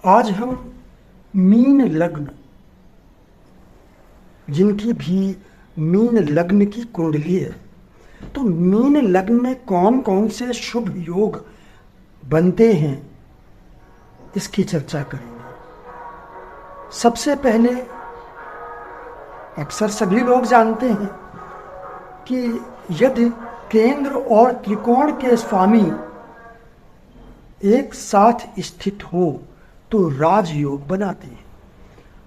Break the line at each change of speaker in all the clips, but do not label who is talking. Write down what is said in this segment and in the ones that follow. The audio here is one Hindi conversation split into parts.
आज हम मीन लग्न, जिनकी भी मीन लग्न की कुंडली है, तो मीन लग्न में कौन कौन से शुभ योग बनते हैं इसकी चर्चा करेंगे। सबसे पहले अक्सर सभी लोग जानते हैं कि यदि केंद्र और त्रिकोण के स्वामी एक साथ स्थित हो तो राजयोग बनाते हैं।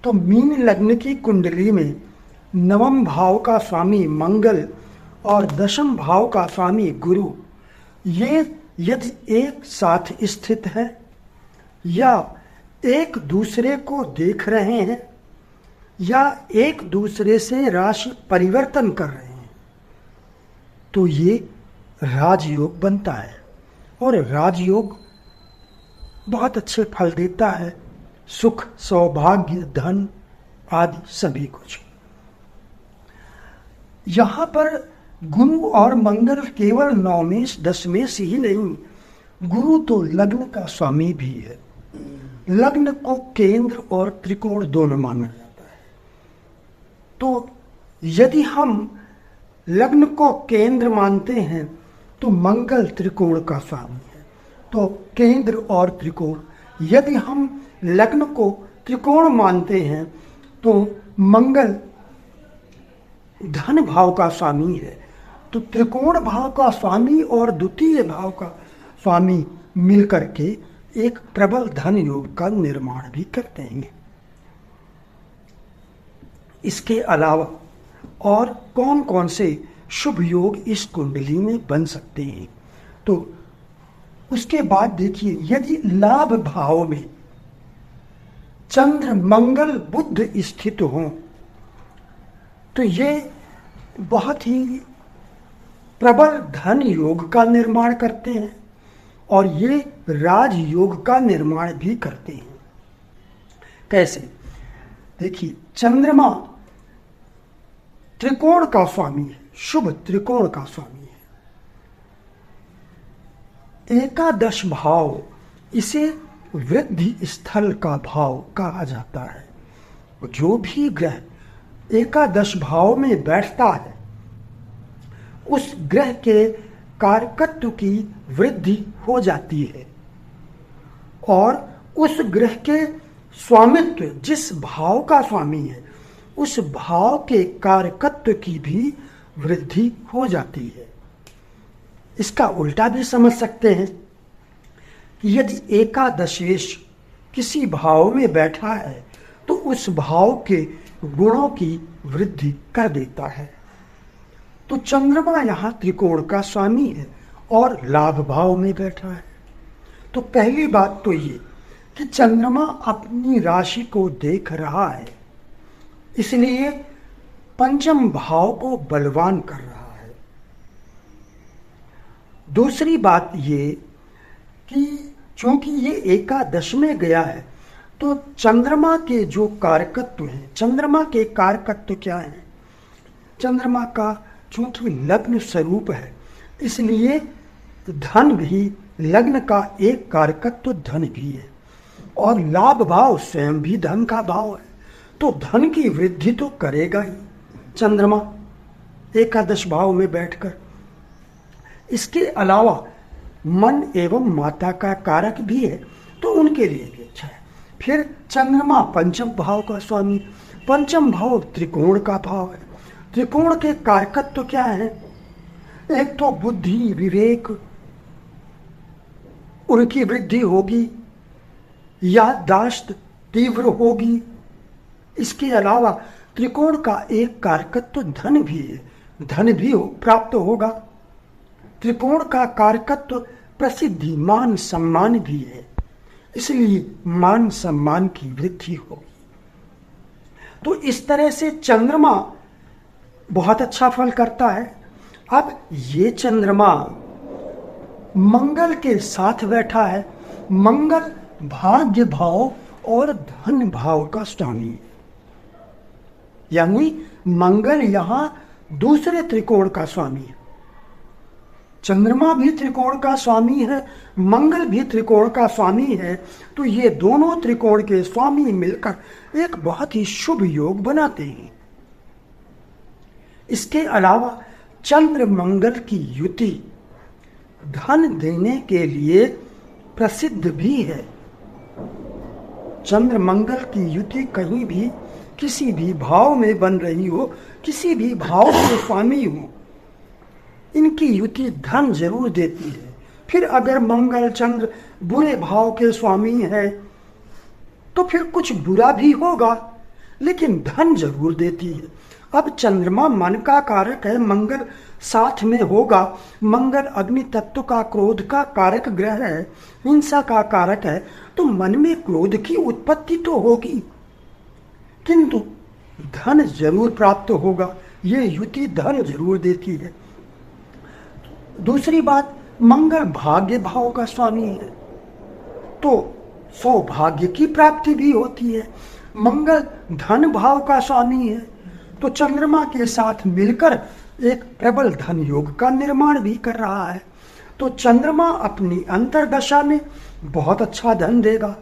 तो मीन लग्न की कुंडली में नवम भाव का स्वामी मंगल और दशम भाव का स्वामी गुरु, ये यदि एक साथ स्थित है या एक दूसरे को देख रहे हैं या एक दूसरे से राशि परिवर्तन कर रहे हैं, तो ये राजयोग बनता है। और राजयोग बहुत अच्छे फल देता है, सुख, सौभाग्य, धन आदि सभी कुछ। यहाँ पर गुरु और मंगल केवल नवमेश दशमेश ही नहीं, गुरु तो लग्न का स्वामी भी है। लग्न को केंद्र और त्रिकोण दोनों माना जाता है। तो यदि हम लग्न को केंद्र मानते हैं तो मंगल त्रिकोण का स्वामी है। तो केंद्र और त्रिकोण, यदि हम लग्न को त्रिकोण मानते हैं तो मंगल धन भाव का स्वामी है। तो त्रिकोण भाव का स्वामी और द्वितीय भाव का स्वामी मिलकर के एक प्रबल धन योग का निर्माण भी करते हैं। इसके अलावा और कौन कौन से शुभ योग इस कुंडली में बन सकते हैं, तो उसके बाद देखिए, यदि लाभ भाव में चंद्र, मंगल, बुध स्थित हो तो ये बहुत ही प्रबल धन योग का निर्माण करते हैं और ये राज योग का निर्माण भी करते हैं। कैसे? देखिए, चंद्रमा त्रिकोण का स्वामी है, शुभ त्रिकोण का स्वामी है। एकादश भाव, इसे वृद्धि स्थल का भाव कहा जाता है। जो भी ग्रह एकादश भाव में बैठता है उस ग्रह के कारकत्व की वृद्धि हो जाती है और उस ग्रह के स्वामित्व, जिस भाव का स्वामी है उस भाव के कारकत्व की भी वृद्धि हो जाती है। इसका उल्टा भी समझ सकते हैं कि यदि एकादशेश किसी भाव में बैठा है तो उस भाव के गुणों की वृद्धि कर देता है। तो चंद्रमा यहाँ त्रिकोण का स्वामी है और लाभ भाव में बैठा है। तो पहली बात तो ये कि चंद्रमा अपनी राशि को देख रहा है, इसलिए पंचम भाव को बलवान कर रहा है। दूसरी बात ये कि चूंकि ये एकादश में गया है तो चंद्रमा के जो कारकत्व हैं, चंद्रमा के कारकत्व क्या हैं? चंद्रमा का चूंकि लग्न स्वरूप है, इसलिए धन भी, लग्न का एक कारकत्व धन भी है और लाभ भाव स्वयं भी धन का भाव है। तो धन की वृद्धि तो करेगा ही चंद्रमा एकादश भाव में बैठकर। इसके अलावा मन एवं माता का कारक भी है, तो उनके लिए भी अच्छा है। फिर चंद्रमा पंचम भाव का स्वामी, पंचम भाव त्रिकोण का भाव है। त्रिकोण के कारकत्व क्या है? एक तो बुद्धि, विवेक, उनकी वृद्धि होगी, याददाश्त तीव्र होगी। इसके अलावा त्रिकोण का एक कारकत्व धन भी है, धन भी प्राप्त होगा। त्रिकोण का कारकत्व प्रसिद्धि, मान सम्मान भी है, इसलिए मान सम्मान की वृद्धि होगी। तो इस तरह से चंद्रमा बहुत अच्छा फल करता है। अब ये चंद्रमा मंगल के साथ बैठा है। मंगल भाग्य भाव और धन भाव का स्वामी है, यानी मंगल यहां दूसरे त्रिकोण का स्वामी है। चंद्रमा भी त्रिकोण का स्वामी है, मंगल भी त्रिकोण का स्वामी है, तो ये दोनों त्रिकोण के स्वामी मिलकर एक बहुत ही शुभ योग बनाते हैं। इसके अलावा चंद्र मंगल की युति धन देने के लिए प्रसिद्ध भी है। चंद्र मंगल की युति कहीं भी किसी भी भाव में बन रही हो, किसी भी भाव के स्वामी हो, इनकी युति धन जरूर देती है। फिर अगर मंगल चंद्र बुरे भाव के स्वामी है तो फिर कुछ बुरा भी होगा, लेकिन धन जरूर देती है। अब चंद्रमा मन का कारक है, मंगल साथ में होगा। मंगल अग्नि तत्व का क्रोध का कारक ग्रह है, हिंसा का कारक है, तो मन में क्रोध की उत्पत्ति तो होगी, किंतु धन जरूर प्राप्त होगा। ये युति धन जरूर देती है। दूसरी बात, मंगल भाग्य भाव का स्वामी है, तो सौभाग्य की प्राप्ति भी होती है। मंगल धन भाव का स्वामी है, तो चंद्रमा के साथ मिलकर एक प्रबल धन योग का निर्माण भी कर रहा है। तो चंद्रमा अपनी अंतर्दशा में बहुत अच्छा धन देगा।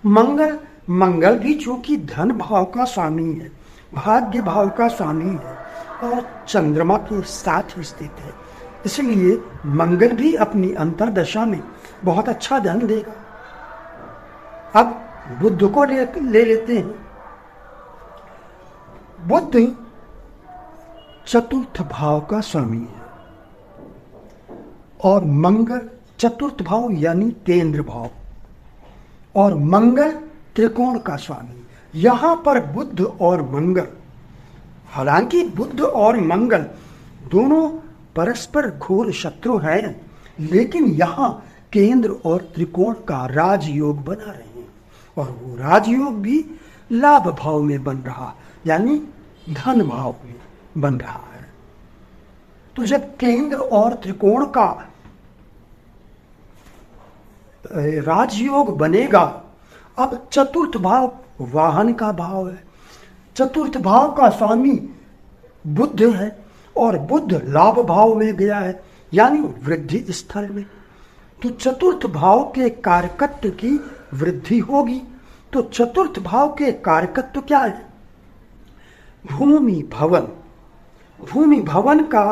मंगल भी चूंकि धन भाव का स्वामी है, भाग्य भाव का स्वामी है और चंद्रमा के साथ स्थित है, इसलिए मंगल भी अपनी अंतर्दशा में बहुत अच्छा धन देगा। अब बुध को ले लेते हैं। बुध चतुर्थ भाव का स्वामी है और मंगल चतुर्थ भाव यानी केंद्र भाव, और मंगल त्रिकोण का स्वामी। यहां पर बुध और मंगल, हालांकि बुध और मंगल दोनों परस्पर घोर शत्रु हैं, लेकिन यहां केंद्र और त्रिकोण का राजयोग बना रहे हैं, और वो राजयोग भी लाभ भाव में बन रहा, यानी धन भाव में बन रहा है। तो जब केंद्र और त्रिकोण का राजयोग बनेगा, अब चतुर्थ भाव वाहन का भाव है। चतुर्थ भाव का स्वामी बुध है और बुध लाभ भाव में गया है, यानी वृद्धि स्थल में। तो चतुर्थ भाव के कारकत्व की वृद्धि होगी। तो चतुर्थ भाव के कारकत्व क्या है? भूमि भवन। भूमि भवन का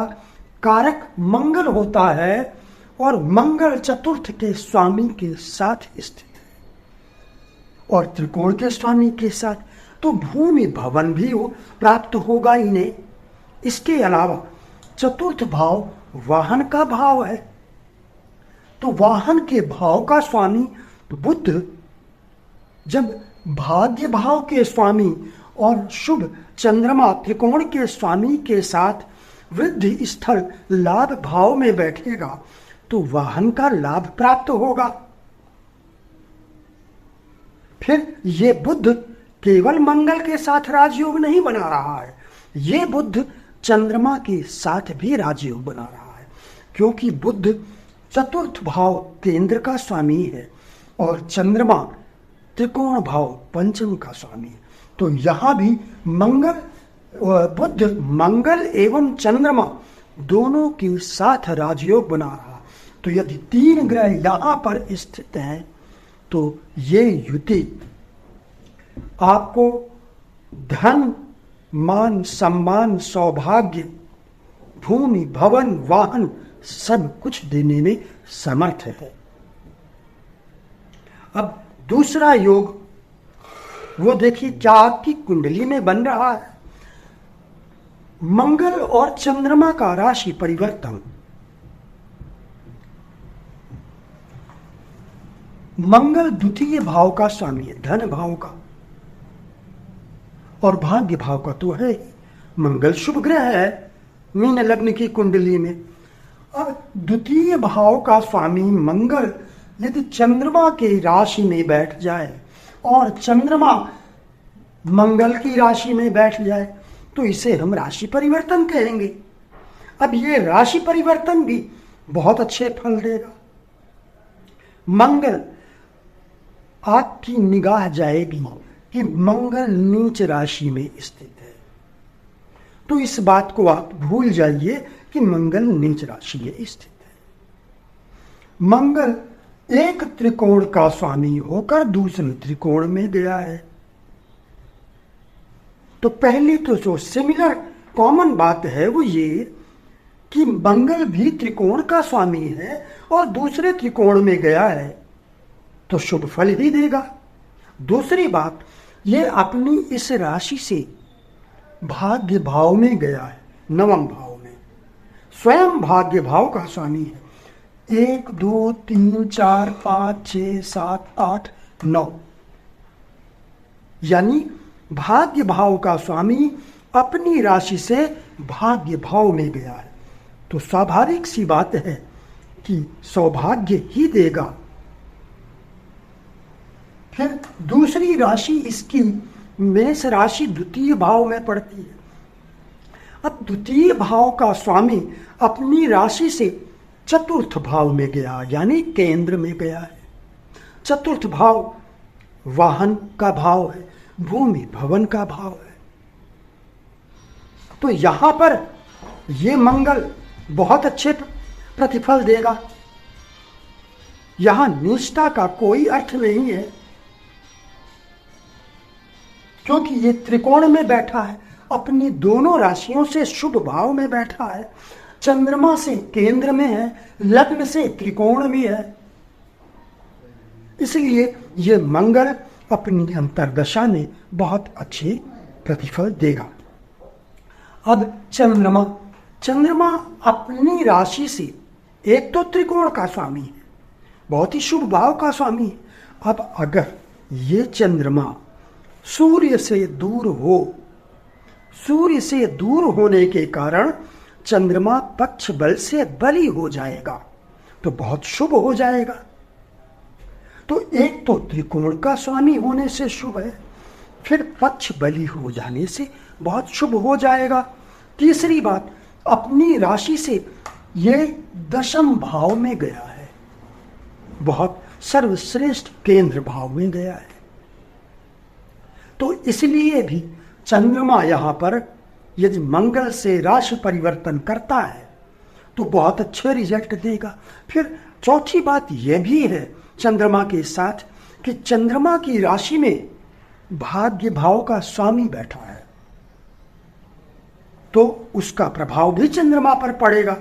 कारक मंगल होता है और मंगल चतुर्थ के स्वामी के साथ स्थित है और त्रिकोण के स्वामी के साथ, तो भूमि भवन भी प्राप्त होगा इन्हें। इसके अलावा चतुर्थ भाव वाहन का भाव है, तो वाहन के भाव का स्वामी बुध जब भाग्य भाव के स्वामी और शुभ चंद्रमा त्रिकोण के स्वामी के साथ वृद्धि स्थल लाभ भाव में बैठेगा, तो वाहन का लाभ प्राप्त होगा। फिर ये बुध केवल मंगल के साथ राजयोग नहीं बना रहा है, ये बुध चंद्रमा के साथ भी राजयोग बना रहा है, क्योंकि बुध चतुर्थ भाव केंद्र का स्वामी है और चंद्रमा त्रिकोण भाव पंचम का स्वामी है। तो यहां भी बुध मंगल एवं चंद्रमा दोनों के साथ राजयोग बना रहा। तो यदि तीन ग्रह यहां पर स्थित हैं तो ये युति आपको धन, मान, सम्मान, सौभाग्य, भूमि, भवन, वाहन सब कुछ देने में समर्थ है। अब दूसरा योग वो देखिए क्या आपकी कुंडली में बन रहा है। मंगल और चंद्रमा का राशि परिवर्तन। मंगल द्वितीय भाव का स्वामी है, धन भाव का और भाग्य भाव का तो है। मंगल शुभ ग्रह है मीन लग्न की कुंडली में। अब द्वितीय भाव का स्वामी मंगल यदि चंद्रमा की राशि में बैठ जाए और चंद्रमा मंगल की राशि में बैठ जाए तो इसे हम राशि परिवर्तन कहेंगे। अब ये राशि परिवर्तन भी बहुत अच्छे फल देगा। मंगल आपकी निगाह जाएगी कि मंगल नीच राशि में स्थित है, तो इस बात को आप भूल जाइए कि मंगल नीच राशि में स्थित है। मंगल एक त्रिकोण का स्वामी होकर दूसरे त्रिकोण में गया है। तो पहली तो जो सिमिलर कॉमन बात है वो ये कि मंगल भी त्रिकोण का स्वामी है और दूसरे त्रिकोण में गया है तो शुभ फल ही देगा। दूसरी बात, ये अपनी इस राशि से भाग्य भाव में गया है, नवम भाव में, स्वयं भाग्य भाव का स्वामी है। 1 2 3 4 5 6 7 8 9, यानी भाग्य भाव का स्वामी अपनी राशि से भाग्य भाव में गया है। तो स्वाभाविक सी बात है कि सौभाग्य ही देगा। फिर दूसरी राशि इसकी मेष राशि द्वितीय भाव में पड़ती है। अब द्वितीय भाव का स्वामी अपनी राशि से चतुर्थ भाव में गया, यानी केंद्र में गया है। चतुर्थ भाव वाहन का भाव है, भूमि भवन का भाव है। तो यहां पर ये मंगल बहुत अच्छे प्रतिफल देगा। यहां निष्ठा का कोई अर्थ नहीं है, क्योंकि ये त्रिकोण में बैठा है, अपनी दोनों राशियों से शुभ भाव में बैठा है, चंद्रमा से केंद्र में है, लग्न से त्रिकोण में है। इसलिए ये मंगल अपनी अंतर्दशा में बहुत अच्छे प्रतिफल देगा। अब चंद्रमा अपनी राशि से एक तो त्रिकोण का स्वामी है, बहुत ही शुभ भाव का स्वामी है। अब अगर ये चंद्रमा सूर्य से दूर हो, सूर्य से दूर होने के कारण चंद्रमा पक्ष बल से बली हो जाएगा तो बहुत शुभ हो जाएगा। तो एक तो त्रिकोण का स्वामी होने से शुभ है, फिर पक्ष बली हो जाने से बहुत शुभ हो जाएगा। तीसरी बात, अपनी राशि से ये दशम भाव में गया है, बहुत सर्वश्रेष्ठ केंद्र भाव में गया है। तो इसलिए भी चंद्रमा यहां पर यदि मंगल से राशि परिवर्तन करता है तो बहुत अच्छे रिजल्ट देगा। फिर चौथी बात यह भी है चंद्रमा के साथ कि चंद्रमा की राशि में भाग्य भाव का स्वामी बैठा है, तो उसका प्रभाव भी चंद्रमा पर पड़ेगा,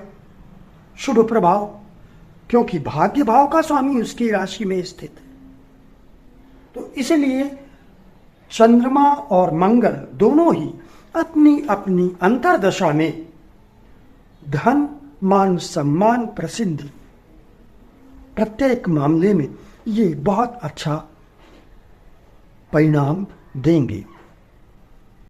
शुभ प्रभाव, क्योंकि भाग्य भाव का स्वामी उसकी राशि में स्थित है। तो इसलिए चंद्रमा और मंगल दोनों ही अपनी अपनी अंतर्दशा में धन मान सम्मान प्रसिद्धि प्रत्येक मामले में ये बहुत अच्छा परिणाम देंगे।